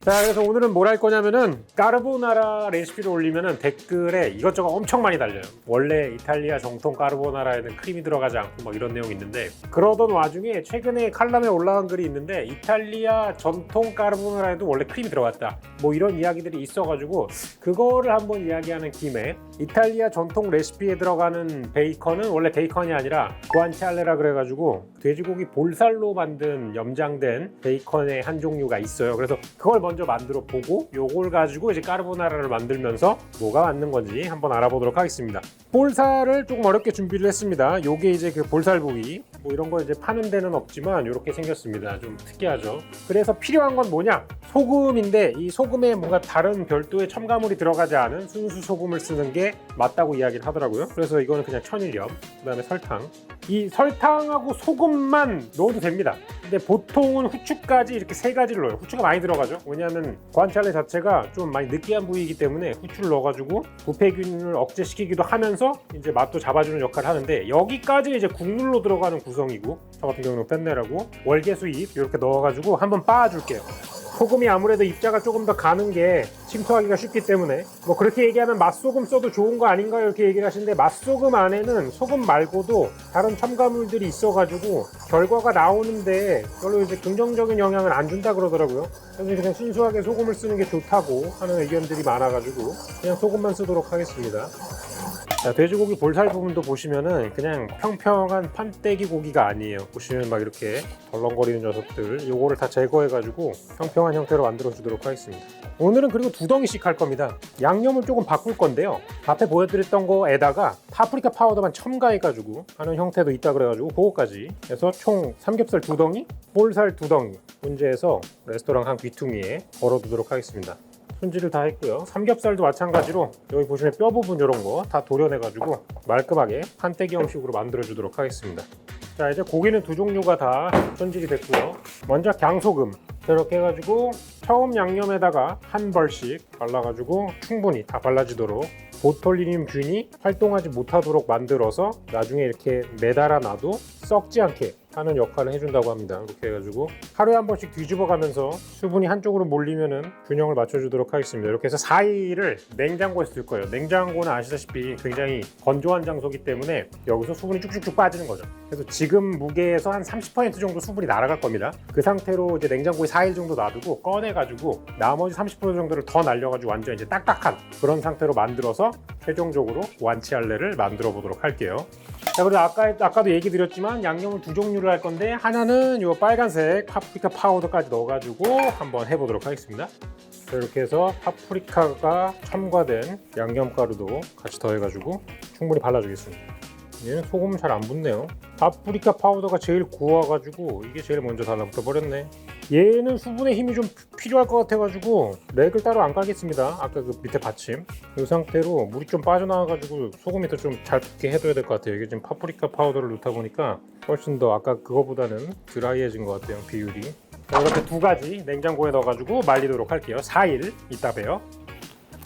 자, 그래서 오늘은 뭘 할 거냐면은 까르보나라 레시피를 올리면은 댓글에 이것저것 엄청 많이 달려요. 원래 이탈리아 정통 까르보나라에는 크림이 들어가지 않고 막 이런 내용이 있는데, 그러던 와중에 최근에 칼럼에 올라간 글이 있는데 이탈리아 전통 까르보나라에도 원래 크림이 들어갔다, 뭐 이런 이야기들이 있어가지고 그거를 한번 이야기하는 김에, 이탈리아 전통 레시피에 들어가는 베이컨은 원래 베이컨이 아니라 구안치알레라 그래가지고 돼지고기 볼살로 만든 염장된 베이컨의 한 종류가 있어요. 그래서 그걸 먼저 만들어 보고 요걸 가지고 이제 까르보나라를 만들면서 뭐가 맞는 건지 한번 알아보도록 하겠습니다. 볼살을 조금 어렵게 준비를 했습니다. 요게 이제 그 볼살 부위, 뭐 이런 거 이제 파는 데는 없지만 이렇게 생겼습니다. 좀 특이하죠. 그래서 필요한 건 뭐냐? 소금인데, 이 소금에 뭔가 다른 별도의 첨가물이 들어가지 않은 순수 소금을 쓰는 게 맞다고 이야기를 하더라고요. 그래서 이거는 그냥 천일염, 그 다음에 설탕. 이 설탕하고 소금만 넣어도 됩니다. 근데 보통은 후추까지 이렇게 세 가지를 넣어요. 후추가 많이 들어가죠. 왜냐하면 구안치알레 자체가 좀 많이 느끼한 부위이기 때문에 후추를 넣어가지고 부패균을 억제시키기도 하면서 이제 맛도 잡아주는 역할을 하는데, 여기까지 이제 국물로 들어가는 구성이고, 저 같은 경우는 뺀내라고 월계수잎 이렇게 넣어가지고 한번 빻아줄게요. 소금이 아무래도 입자가 조금 더 가는 게 침투하기가 쉽기 때문에, 뭐 그렇게 얘기하면 맛소금 써도 좋은 거 아닌가요? 이렇게 얘기를 하시는데, 맛소금 안에는 소금 말고도 다른 첨가물들이 있어가지고 결과가 나오는데 별로 이제 긍정적인 영향을 안 준다 그러더라고요. 그래서 그냥 순수하게 소금을 쓰는 게 좋다고 하는 의견들이 많아가지고 그냥 소금만 쓰도록 하겠습니다. 자, 돼지고기 볼살 부분도 보시면은 그냥 평평한 판때기 고기가 아니에요. 보시면 막 이렇게 덜렁거리는 녀석들, 요거를 다 제거해가지고 평평한 형태로 만들어 주도록 하겠습니다. 오늘은 그리고 두 덩이씩 할 겁니다. 양념을 조금 바꿀 건데요, 앞에 보여드렸던 거에다가 파프리카 파우더만 첨가해가지고 하는 형태도 있다 그래가지고 그거까지 해서 총 삼겹살 두 덩이, 볼살 두 덩이 문제해서 레스토랑 한 귀퉁이에 걸어두도록 하겠습니다. 손질을 다 했고요. 삼겹살도 마찬가지로 여기 보시면 뼈 부분 이런 거 다 도려내가지고 말끔하게 판때기 형식으로 만들어 주도록 하겠습니다. 자, 이제 고기는 두 종류가 다 손질이 됐고요. 먼저 강소금 이렇게 해가지고 처음 양념에다가 한 벌씩 발라가지고 충분히 다 발라지도록, 보톨리늄 균이 활동하지 못하도록 만들어서 나중에 이렇게 매달아 놔도 썩지 않게 하는 역할을 해준다고 합니다. 이렇게 해가지고 하루에 한 번씩 뒤집어 가면서 수분이 한쪽으로 몰리면은 균형을 맞춰주도록 하겠습니다. 이렇게 해서 4일을 냉장고에서 둘 거예요. 냉장고는 아시다시피 굉장히 건조한 장소이기 때문에 여기서 수분이 쭉쭉쭉 빠지는 거죠. 그래서 지금 무게에서 한 30% 정도 수분이 날아갈 겁니다. 그 상태로 이제 냉장고에 4일 정도 놔두고 꺼내가지고 나머지 30% 정도를 더 날려가지고 완전 이제 딱딱한 그런 상태로 만들어서 최종적으로 구안치알레를 만들어 보도록 할게요. 자, 그리고 아까도 얘기 드렸지만 양념을 두 종류를 할 건데, 하나는 이 빨간색 파프리카 파우더까지 넣어가지고 한번 해보도록 하겠습니다. 자, 이렇게 해서 파프리카가 첨가된 양념가루도 같이 더해가지고 충분히 발라주겠습니다. 얘는 소금은 잘 안 붙네요. 파프리카 파우더가 제일 구워가지고 이게 제일 먼저 달라붙어 버렸네. 얘는 수분의 힘이 좀 필요할 것 같아가지고 렉을 따로 안 깔겠습니다. 아까 그 밑에 받침 이 상태로 물이 좀 빠져나와가지고 소금이 더 좀 잘 붙게 해둬야 될 것 같아요. 이게 지금 파프리카 파우더를 넣다 보니까 훨씬 더 아까 그거보다는 드라이해진 것 같아요, 비율이. 자, 이렇게 두 가지 냉장고에 넣어가지고 말리도록 할게요. 4일 이따 봬요.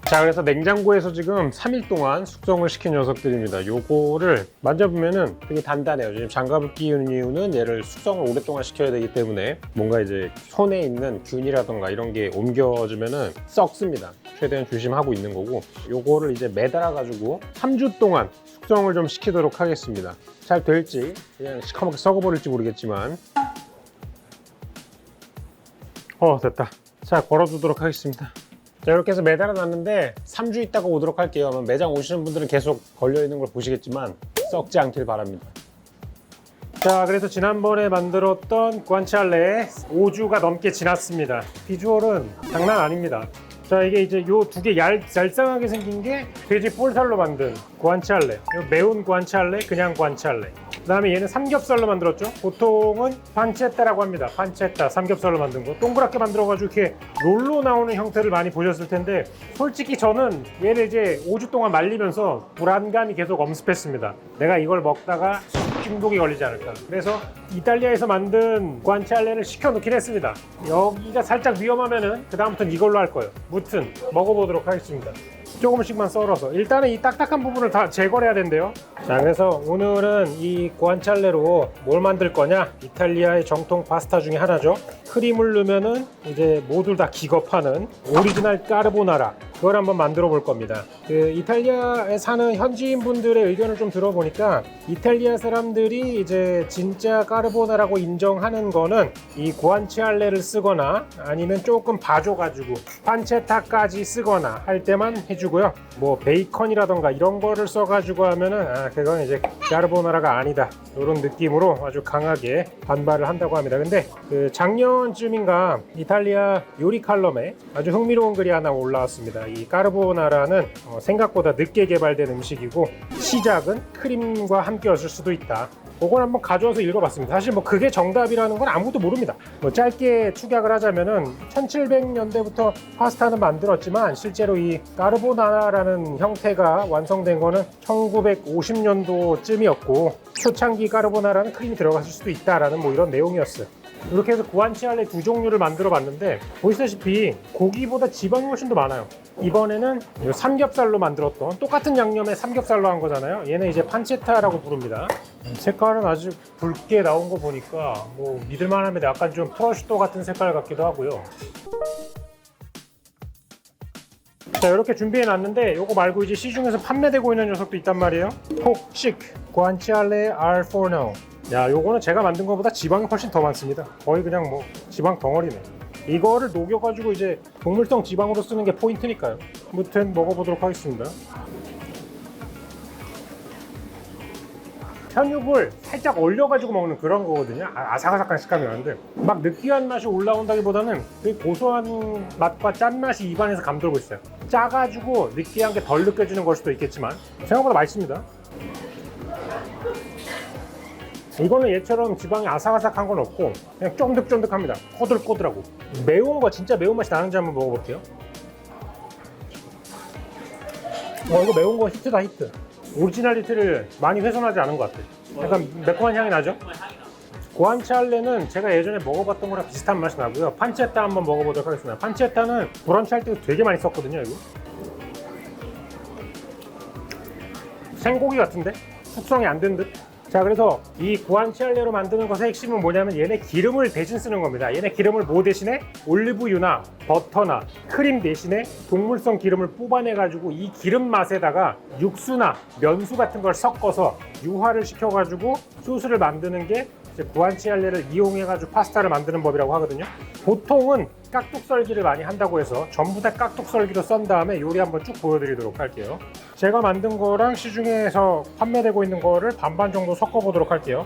자, 그래서 냉장고에서 지금 3일 동안 숙성을 시킨 녀석들입니다. 요거를 만져보면은 되게 단단해요. 지금 장갑을 끼우는 이유는 얘를 숙성을 오랫동안 시켜야 되기 때문에 뭔가 이제 손에 있는 균이라던가 이런 게 옮겨지면은 썩습니다. 최대한 조심하고 있는 거고, 요거를 이제 매달아 가지고 3주 동안 숙성을 좀 시키도록 하겠습니다. 잘 될지, 그냥 시커멓게 썩어버릴지 모르겠지만. 됐다. 자, 걸어두도록 하겠습니다. 자, 이렇게 해서 매달아 놨는데 3주 있다가 오도록 할게요. 아마 매장 오시는 분들은 계속 걸려있는 걸 보시겠지만 썩지 않길 바랍니다. 자, 그래서 지난번에 만들었던 구안치알레 5주가 넘게 지났습니다. 비주얼은 장난 아닙니다. 자, 이게 이제 요 두 개 얄쌍하게 생긴 게 돼지 볼살로 만든 구안치알레, 요 매운 구안치알레, 그냥 구안치알레. 그 다음에 얘는 삼겹살로 만들었죠. 보통은 판체타라고 합니다. 판체타, 삼겹살로 만든 거 동그랗게 만들어가지고 이렇게 롤로 나오는 형태를 많이 보셨을 텐데, 솔직히 저는 얘를 이제 5주 동안 말리면서 불안감이 계속 엄습했습니다. 내가 이걸 먹다가 중독이 걸리지 않을까. 그래서 이탈리아에서 만든 구안치알레를 시켜놓긴 했습니다. 여기가 살짝 위험하면은 그 다음부터는 이걸로 할 거예요. 무튼 먹어보도록 하겠습니다. 조금씩만 썰어서 일단은 이 딱딱한 부분을 다 제거를 해야 된대요. 자, 그래서 오늘은 이 구안치알레로 뭘 만들 거냐, 이탈리아의 정통 파스타 중에 하나죠. 크림을 넣으면은 이제 모두 다 기겁하는 오리지널 까르보나라, 그걸 한번 만들어 볼 겁니다. 그 이탈리아에 사는 현지인 분들의 의견을 좀 들어보니까 이탈리아 사람들이 이제 진짜 까르보나라고 인정하는 거는 이 구안치알레를 쓰거나 아니면 조금 봐줘가지고 판체타까지 쓰거나 할 때만 해주고요. 뭐 베이컨이라던가 이런 거를 써가지고 하면은 그건 이제 까르보나라가 아니다, 이런 느낌으로 아주 강하게 반발을 한다고 합니다. 근데 그 작년쯤인가 이탈리아 요리 칼럼에 아주 흥미로운 글이 하나 올라왔습니다. 이 까르보나라는 생각보다 늦게 개발된 음식이고 시작은 크림과 함께였을 수도 있다. 그걸 한번 가져와서 읽어봤습니다. 사실 뭐 그게 정답이라는 건 아무도 모릅니다. 뭐 짧게 축약을 하자면은 1700년대부터 파스타는 만들었지만 실제로 이 까르보나라라는 형태가 완성된 거는 1950년도쯤이었고 초창기 까르보나라는 크림이 들어갔을 수도 있다라는 뭐 이런 내용이었어요. 이렇게 해서 구안치알레 두 종류를 만들어 봤는데 보시다시피 고기보다 지방이 훨씬 더 많아요. 이번에는 삼겹살로 만들었던 똑같은 양념에 삼겹살로 한 거잖아요. 얘는 이제 판체타라고 부릅니다. 색깔은 아주 붉게 나온 거 보니까 뭐 믿을만합니다. 약간 좀 프로슈토 같은 색깔 같기도 하고요. 자, 이렇게 준비해 놨는데 요거 말고 이제 시중에서 판매되고 있는 녀석도 있단 말이에요. 폭식 구안치알레 al forno. 야, 요거는 제가 만든 것보다 지방이 훨씬 더 많습니다. 거의 그냥 뭐 지방 덩어리네. 이거를 녹여가지고 이제 동물성 지방으로 쓰는 게 포인트니까요. 아무튼 먹어보도록 하겠습니다. 편육을 살짝 얼려가지고 먹는 그런 거거든요. 아삭아삭한 식감이 나는데 막 느끼한 맛이 올라온다기보다는 되게 고소한 맛과 짠맛이 입안에서 감돌고 있어요. 짜가지고 느끼한 게 덜 느껴지는 걸 수도 있겠지만 생각보다 맛있습니다. 이거는 얘처럼 지방이 아삭아삭한 건 없고 그냥 쫀득쫀득합니다. 꼬들꼬들하고. 매운 거 진짜 매운맛이 나는지 한번 먹어볼게요. 이거 매운 거 히트다, 히트. 오리지널리티를 많이 훼손하지 않은 것 같아요. 약간 매콤한 향이 나죠? 구안치알레는 제가 예전에 먹어봤던 거랑 비슷한 맛이 나고요. 판체타 한번 먹어보도록 하겠습니다. 판체타는 브런치 할 때 되게 많이 썼거든요. 이거 생고기 같은데? 숙성이 안 된 듯? 자, 그래서 이 구안치알레로 만드는 것의 핵심은 뭐냐면 얘네 기름을 대신 쓰는 겁니다. 얘네 기름을 뭐 대신에? 올리브유나 버터나 크림 대신에 동물성 기름을 뽑아내 가지고 이 기름 맛에다가 육수나 면수 같은 걸 섞어서 유화를 시켜 가지고 소스를 만드는 게 이제 구안치알레를 이용해 가지고 파스타를 만드는 법이라고 하거든요. 보통은 깍둑썰기를 많이 한다고 해서 전부 다 깍둑썰기로 썬 다음에 요리 한번 쭉 보여드리도록 할게요. 제가 만든 거랑 시중에서 판매되고 있는 거를 반반 정도 섞어 보도록 할게요.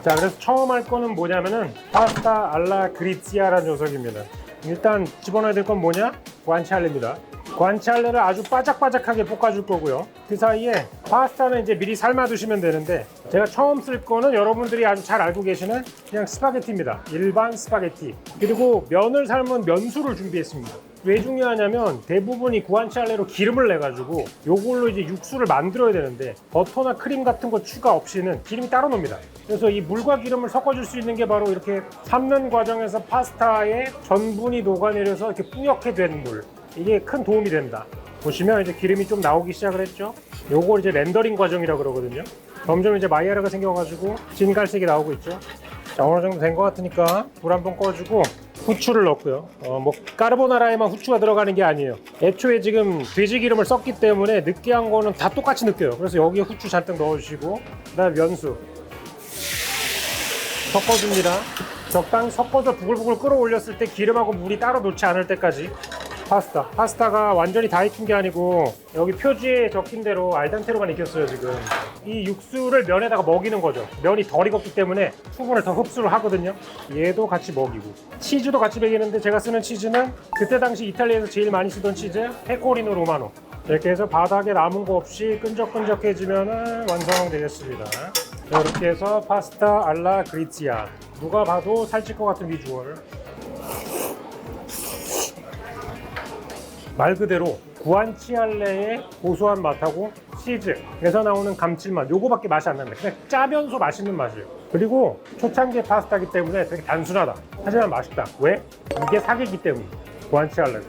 자, 그래서 처음 할 거는 뭐냐면은 파스타 알라 그리치아라는 녀석입니다. 일단 집어넣어야 될 건 뭐냐? 구안치알레입니다. 구안치알레를 아주 바짝바짝하게 볶아줄 거고요. 그 사이에 파스타는 이제 미리 삶아 두시면 되는데 제가 처음 쓸 거는 여러분들이 아주 잘 알고 계시는 그냥 스파게티입니다. 일반 스파게티. 그리고 면을 삶은 면수를 준비했습니다. 왜 중요하냐면 대부분이 구안치알레로 기름을 내가지고 요걸로 이제 육수를 만들어야 되는데 버터나 크림 같은 거 추가 없이는 기름이 따로 놉니다. 그래서 이 물과 기름을 섞어줄 수 있는 게 바로 이렇게 삶는 과정에서 파스타에 전분이 녹아내려서 이렇게 뿌옇게 된 물, 이게 큰 도움이 된다. 보시면 이제 기름이 좀 나오기 시작을 했죠. 요걸 이제 렌더링 과정이라고 그러거든요. 점점 이제 마이야르가 생겨가지고 진갈색이 나오고 있죠. 자, 어느 정도 된 것 같으니까 불 한번 꺼주고 후추를 넣고요. 뭐 까르보나라에만 후추가 들어가는 게 아니에요. 애초에 지금 돼지 기름을 썼기 때문에 느끼한 거는 다 똑같이 느껴요. 그래서 여기에 후추 잔뜩 넣어주시고 그다음에 면수 섞어줍니다. 적당히 섞어서 부글부글 끌어올렸을 때 기름하고 물이 따로 놓지 않을 때까지. 파스타가 완전히 다 익힌 게 아니고 여기 표지에 적힌 대로 알단테로만 익혔어요. 지금 이 육수를 면에다가 먹이는 거죠. 면이 덜 익었기 때문에 수분을 더 흡수를 하거든요. 얘도 같이 먹이고 치즈도 같이 먹이는데 제가 쓰는 치즈는 그때 당시 이탈리아에서 제일 많이 쓰던 치즈 페코리노 로마노. 이렇게 해서 바닥에 남은 거 없이 끈적끈적해지면 완성되겠습니다. 이렇게 해서 파스타 알라 그리치아, 누가 봐도 살찔 것 같은 비주얼. 말 그대로 구안치알레의 고소한 맛하고 치즈에서 나오는 감칠맛 요거밖에 맛이 안 납니다. 그냥 짜면서 맛있는 맛이에요. 그리고 초창기 파스타이기 때문에 되게 단순하다. 하지만 맛있다. 왜? 이게 사기이기 때문에. 구안치알레.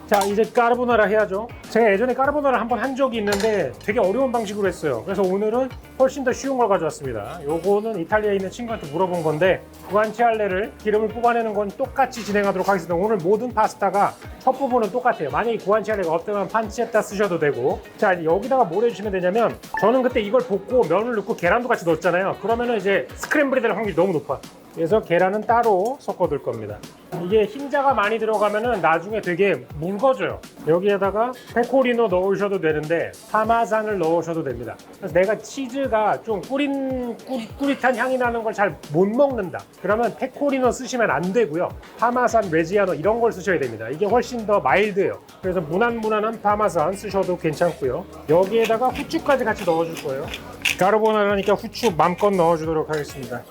자, 이제 까르보나라 해야죠. 제가 예전에 까르보나라 한번 한 적이 있는데 되게 어려운 방식으로 했어요. 그래서 오늘은 훨씬 더 쉬운 걸 가져왔습니다. 요거는 이탈리아에 있는 친구한테 물어본 건데 구안치알레를 기름을 뽑아내는 건 똑같이 진행하도록 하겠습니다. 오늘 모든 파스타가 첫 부분은 똑같아요. 만약에 구안치알레가 없다면 판체타 쓰셔도 되고. 자, 이제 여기다가 뭘 해주시면 되냐면 저는 그때 이걸 볶고 면을 넣고 계란도 같이 넣었잖아요. 그러면은 이제 스크램블이 될 확률이 너무 높아. 그래서 계란은 따로 섞어둘 겁니다. 이게 흰자가 많이 들어가면은 나중에 되게 묽어져요. 여기에다가 페코리노 넣으셔도 되는데 파마산을 넣으셔도 됩니다. 그래서 내가 치즈가 좀 꾸릿한 향이 나는 걸 잘 못 먹는다. 그러면 페코리노 쓰시면 안 되고요. 파마산, 레지아노 이런 걸 쓰셔야 됩니다. 이게 훨씬 더 마일드해요. 그래서 무난한 파마산 쓰셔도 괜찮고요. 여기에다가 후추까지 같이 넣어줄 거예요. 까르보나라니까 후추 맘껏 넣어주도록 하겠습니다.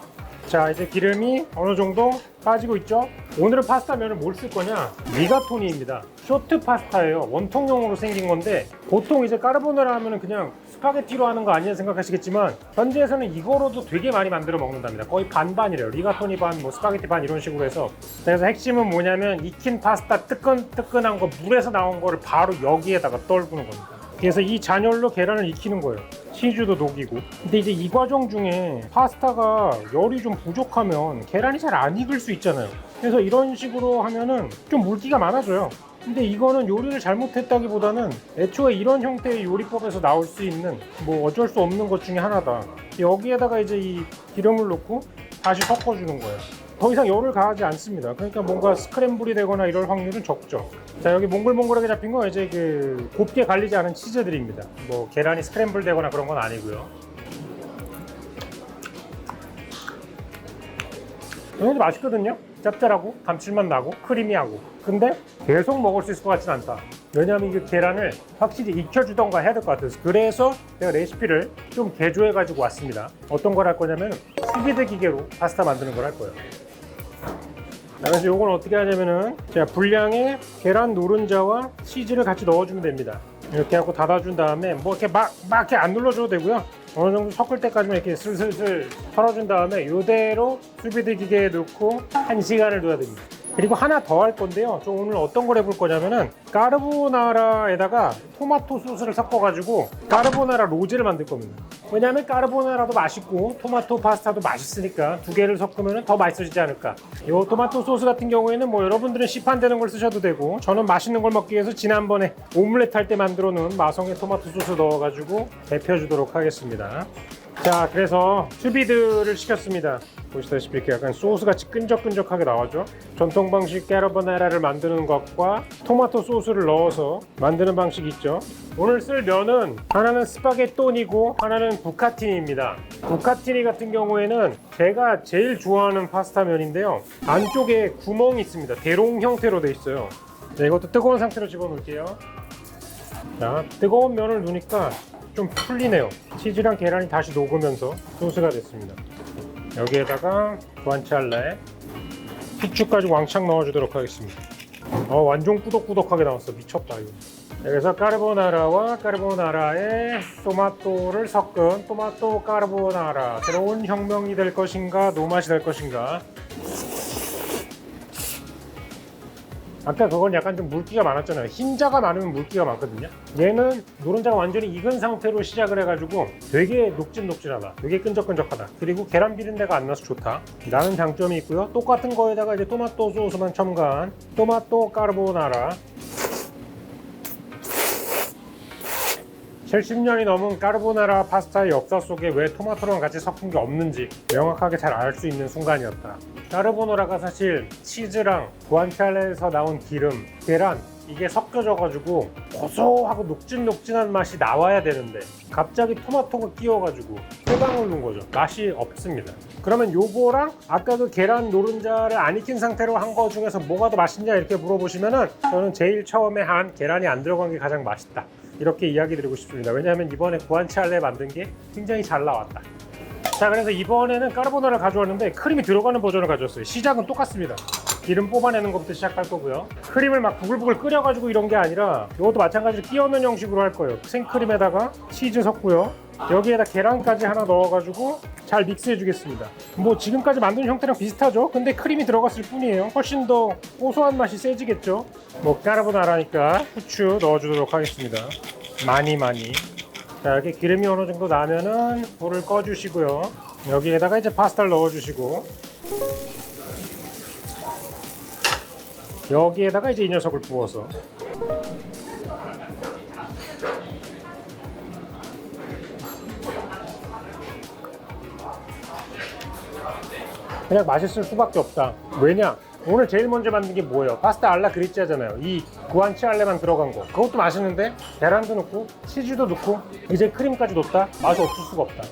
자, 이제 기름이 어느 정도 빠지고 있죠? 오늘은 파스타 면을 뭘 쓸 거냐? 리가토니입니다. 쇼트 파스타예요. 원통용으로 생긴 건데 보통 이제 까르보나라 하면은 그냥 스파게티로 하는 거 아니냐 생각하시겠지만 현지에서는 이거로도 되게 많이 만들어 먹는답니다. 거의 반반이래요. 리가토니 반, 뭐 스파게티 반 이런 식으로 해서. 그래서 핵심은 뭐냐면 익힌 파스타 뜨끈뜨끈한 거 물에서 나온 거를 바로 여기에다가 떨구는 겁니다. 그래서 이 잔열로 계란을 익히는 거예요. 치즈도 녹이고. 근데 이제 이 과정 중에 파스타가 열이 좀 부족하면 계란이 잘 안 익을 수 있잖아요. 그래서 이런 식으로 하면은 좀 물기가 많아져요. 근데 이거는 요리를 잘못했다기보다는 애초에 이런 형태의 요리법에서 나올 수 있는 뭐 어쩔 수 없는 것 중에 하나다. 여기에다가 이제 이 기름을 넣고 다시 섞어주는 거예요. 더 이상 열을 가하지 않습니다. 그러니까 뭔가 스크램블이 되거나 이럴 확률은 적죠. 자, 여기 몽글몽글하게 잡힌 거 이제 그 곱게 갈리지 않은 치즈들입니다. 뭐 계란이 스크램블 되거나 그런 건 아니고요. 이것도 맛있거든요. 짭짤하고 감칠맛 나고 크리미하고. 근데 계속 먹을 수 있을 것 같진 않다. 왜냐면 이게 계란을 확실히 익혀주던가 해야 될 것 같아서. 그래서 제가 레시피를 좀 개조해 가지고 왔습니다. 어떤 걸 할 거냐면 수비드 기계로 파스타 만드는 걸 할 거예요. 그래서 이건 어떻게 하냐면은 제가 분량의 계란 노른자와 치즈를 같이 넣어주면 됩니다. 이렇게 하고 닫아준 다음에 뭐 이렇게 막 이렇게 안 눌러줘도 되고요. 어느 정도 섞을 때까지만 이렇게 슬슬슬 털어준 다음에 이대로 수비드 기계에 넣고 1시간을 둬야 됩니다. 그리고 하나 더 할 건데요. 저 오늘 어떤 걸 해볼 거냐면은 까르보나라에다가 토마토 소스를 섞어가지고 까르보나라 로제를 만들 겁니다. 왜냐하면 까르보나라도 맛있고 토마토 파스타도 맛있으니까 두 개를 섞으면 더 맛있어지지 않을까. 이 토마토 소스 같은 경우에는 뭐 여러분들은 시판되는 걸 쓰셔도 되고 저는 맛있는 걸 먹기 위해서 지난번에 오믈렛 할 때 만들어 놓은 마성의 토마토 소스 넣어가지고 데펴주도록 하겠습니다. 자, 그래서 수비드를 시켰습니다. 보시다시피 이렇게 약간 소스같이 끈적끈적하게 나와죠. 전통 방식 까르보나라를 만드는 것과 토마토 소스를 넣어서 만드는 방식이 있죠. 오늘 쓸 면은 하나는 스파게토니고 하나는 부카티니입니다. 부카티니 같은 경우에는 제가 제일 좋아하는 파스타 면인데요. 안쪽에 구멍이 있습니다. 대롱 형태로 돼 있어요. 네, 이것도 뜨거운 상태로 집어넣을게요. 자, 뜨거운 면을 넣으니까 좀 풀리네요. 치즈랑 계란이 다시 녹으면서 소스가 됐습니다. 여기에다가 구안치알레 후추까지 왕창 넣어주도록 하겠습니다. 완전 꾸덕꾸덕하게 나왔어. 미쳤다 이거. 그래서 까르보나라와 까르보나라에 토마토를 섞은 토마토 까르보나라. 새로운 혁명이 될 것인가 노맛이 될 것인가. 아까 그건 약간 좀 물기가 많았잖아요. 흰자가 많으면 물기가 많거든요. 얘는 노른자가 완전히 익은 상태로 시작을 해가지고 되게 녹진녹진하다. 되게 끈적끈적하다. 그리고 계란 비린내가 안 나서 좋다. 라는 장점이 있고요. 똑같은 거에다가 이제 토마토 소스만 첨가한 토마토 까르보나라. 70년이 넘은 까르보나라 파스타의 역사 속에 왜 토마토랑 같이 섞은 게 없는지 명확하게 잘 알 수 있는 순간이었다. 까르보나라가 사실 치즈랑 구안치알레에서 나온 기름, 계란 이게 섞여져가지고 고소하고 녹진녹진한 맛이 나와야 되는데 갑자기 토마토가 끼워가지고 소방을 넣은 거죠. 맛이 없습니다. 그러면 요거랑 아까 그 계란 노른자를 안 익힌 상태로 한 거 중에서 뭐가 더 맛있냐 이렇게 물어보시면은 저는 제일 처음에 한 계란이 안 들어간 게 가장 맛있다. 이렇게 이야기 드리고 싶습니다. 왜냐하면 이번에 구안치알레 만든 게 굉장히 잘 나왔다. 자, 그래서 이번에는 까르보나라를 가져왔는데 크림이 들어가는 버전을 가져왔어요. 시작은 똑같습니다. 기름 뽑아내는 것부터 시작할 거고요. 크림을 막 부글부글 끓여가지고 이런 게 아니라 이것도 마찬가지로 끼얹는 형식으로 할 거예요. 생크림에다가 치즈 섞고요. 여기에다 계란까지 하나 넣어가지고 잘 믹스해 주겠습니다. 뭐 지금까지 만든 형태랑 비슷하죠? 근데 크림이 들어갔을 뿐이에요. 훨씬 더 고소한 맛이 세지겠죠? 뭐 까르보나라니까 후추 넣어주도록 하겠습니다. 많이. 자, 이렇게 기름이 어느 정도 나면은 불을 꺼주시고요. 여기에다가 이제 파스타를 넣어주시고 여기에다가 이제 이 녀석을 부어서 그냥 맛있을 수밖에 없다. 왜냐? 오늘 제일 먼저 만든 게 뭐예요? 파스타 알라 그리찌아잖아요. 이 구안치알레만 들어간 거. 그것도 맛있는데 계란도 넣고 치즈도 넣고 이제 크림까지 넣었다? 맛이 없을 수가 없다.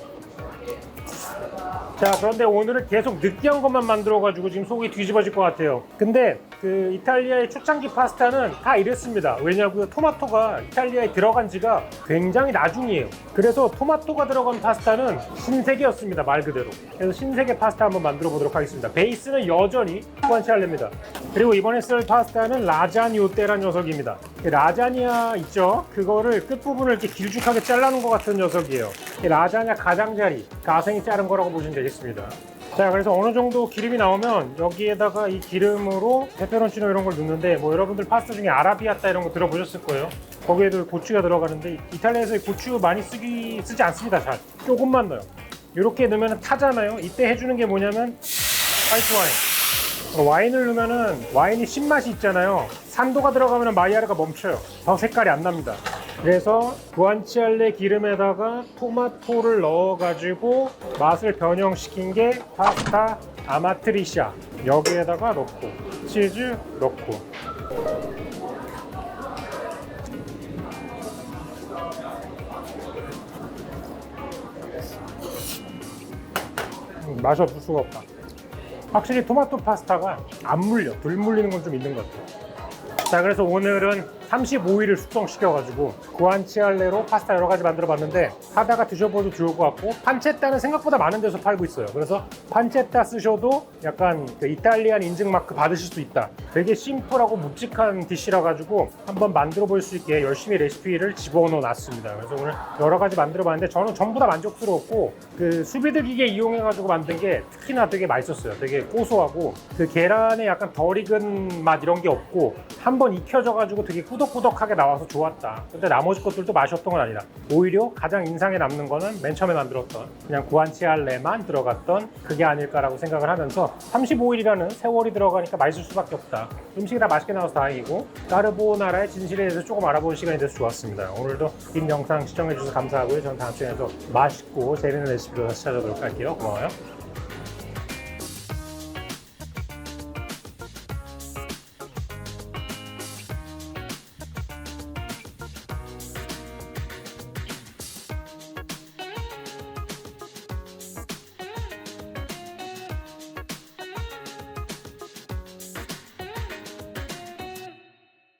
자, 그런데 오늘은 계속 느끼한 것만 만들어가지고 지금 속이 뒤집어질 것 같아요. 근데 그 이탈리아의 초창기 파스타는 다 이랬습니다. 왜냐고요? 토마토가 이탈리아에 들어간 지가 굉장히 나중이에요. 그래서 토마토가 들어간 파스타는 신세계였습니다. 말 그대로. 그래서 신세계 파스타 한번 만들어 보도록 하겠습니다. 베이스는 여전히 구안치알레입니다. 그리고 이번에 쓸 파스타는 라자니오떼란 녀석입니다. 라자냐 있죠? 그거를 끝부분을 이렇게 길쭉하게 잘라놓은 것 같은 녀석이에요. 라자냐 가장자리, 가생이 자른 거라고 보시면 되겠습니다. 자, 그래서 어느 정도 기름이 나오면 여기에다가 이 기름으로 페페론치노 이런 걸 넣는데, 뭐 여러분들 파스타 중에 아라비아따 이런 거 들어보셨을 거예요. 거기에도 고추가 들어가는데 이탈리아에서 고추 많이 쓰지 않습니다. 잘 조금만 넣어요. 이렇게 넣으면 타잖아요. 이때 해주는 게 뭐냐면 화이트 와인. 와인을 넣으면은 와인이 신맛이 있잖아요. 산도가 들어가면 마이야르가 멈춰요. 더 색깔이 안 납니다. 그래서 구안치알레 기름에다가 토마토를 넣어가지고 맛을 변형시킨 게 파스타 아마트리샤. 여기에다가 넣고 치즈 넣고 맛이 없을 수가 없다. 확실히 토마토 파스타가 안 물려. 덜 물리는 건 좀 있는 것 같아요. 자, 그래서 오늘은 35일을 숙성시켜가지고 구안치알레로 파스타 여러 가지 만들어 봤는데, 하다가 드셔보도 좋을 것 같고, 판체타는 생각보다 많은 데서 팔고 있어요. 그래서 판체타 쓰셔도 약간 그 이탈리안 인증 마크 받으실 수 있다. 되게 심플하고 묵직한 디시라 가지고 한번 만들어 볼 수 있게 열심히 레시피를 집어넣어 놨습니다. 그래서 오늘 여러 가지 만들어 봤는데 저는 전부 다 만족스러웠고, 그 수비드 기계 이용해 가지고 만든 게 특히나 되게 맛있었어요. 되게 고소하고 그 계란에 약간 덜 익은 맛 이런 게 없고 한번 익혀져 가지고 되게 꾸덕꾸덕하게 나와서 좋았다. 근데 나머지 것들도 맛이 없던 건 아니다. 오히려 가장 인상에 남는 거는 맨 처음에 만들었던 그냥 구안치알레만 들어갔던 그게 아닐까라고 생각을 하면서, 35일이라는 세월이 들어가니까 맛있을 수밖에 없다. 음식이 다 맛있게 나와서 다행이고, 까르보나라의 진실에 대해서 조금 알아보는 시간이 돼서 좋았습니다. 오늘도 긴 영상 시청해 주셔서 감사하고요. 저는 다음 시간에도 맛있고 재밌는 레시피로 다시 찾아오도록 할게요. 고마워요.